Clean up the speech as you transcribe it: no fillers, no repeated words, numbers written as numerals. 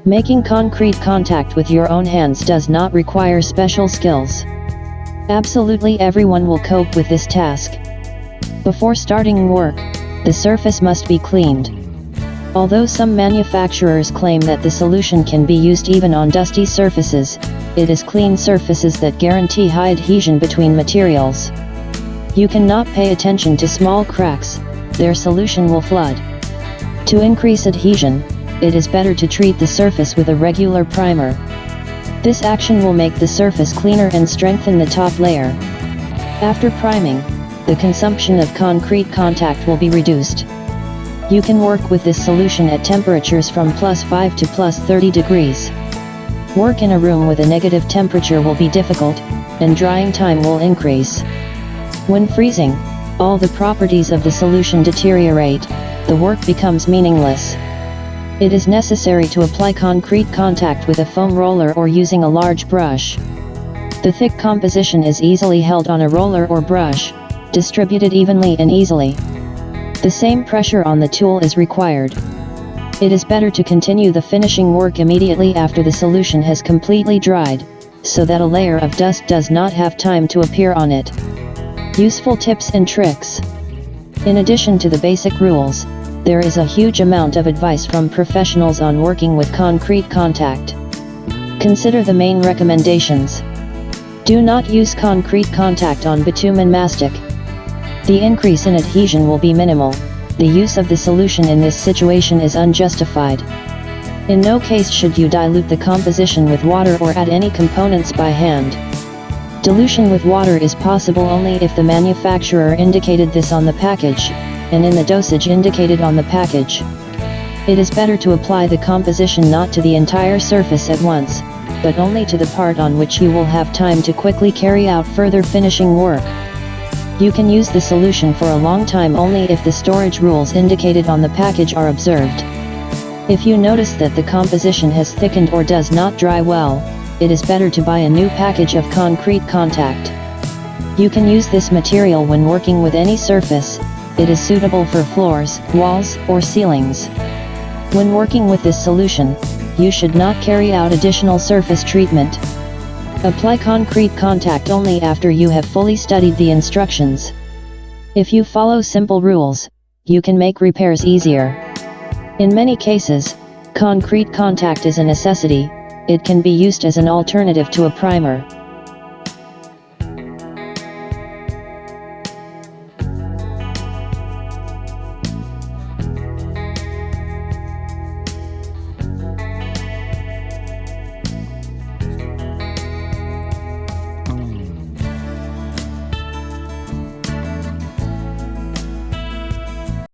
Making concrete contact with your own hands does not require special skills. Absolutely everyone will cope with this task. Before starting work, the surface must be cleaned. Although some manufacturers claim that the solution can be used even on dusty surfaces, it is clean surfaces that guarantee high adhesion between materials. You cannot pay attention to small cracks, their solution will flood. To increase adhesion, it is better to treat the surface with a regular primer. This action will make the surface cleaner and strengthen the top layer. After priming, the consumption of concrete contact will be reduced. You can work with this solution at temperatures from +5 to +30 degrees. Work in a room with a negative temperature will be difficult, and drying time will increase. When freezing, all the properties of the solution deteriorate, the work becomes meaningless. It is necessary to apply concrete contact with a foam roller or using a large brush. The thick composition is easily held on a roller or brush, distributed evenly and easily. The same pressure on the tool is required. It is better to continue the finishing work immediately after the solution has completely dried, so that a layer of dust does not have time to appear on it. Useful tips and tricks. In addition to the basic rules, there is a huge amount of advice from professionals on working with concrete contact. Consider the main recommendations. Do not use concrete contact on bitumen mastic. The increase in adhesion will be minimal. The use of the solution in this situation is unjustified. In no case should you dilute the composition with water or add any components by hand. Dilution with water is possible only if the manufacturer indicated this on the package, and in the dosage indicated on the package. It is better to apply the composition not to the entire surface at once, but only to the part on which you will have time to quickly carry out further finishing work. You can use the solution for a long time only if the storage rules indicated on the package are observed. If you notice that the composition has thickened or does not dry well, it is better to buy a new package of concrete contact. You can use this material when working with any surface. It is suitable for floors, walls, or ceilings. When working with this solution, you should not carry out additional surface treatment. Apply concrete contact only after you have fully studied the instructions. If you follow simple rules, you can make repairs easier. In many cases, concrete contact is a necessity. It can be used as an alternative to a primer.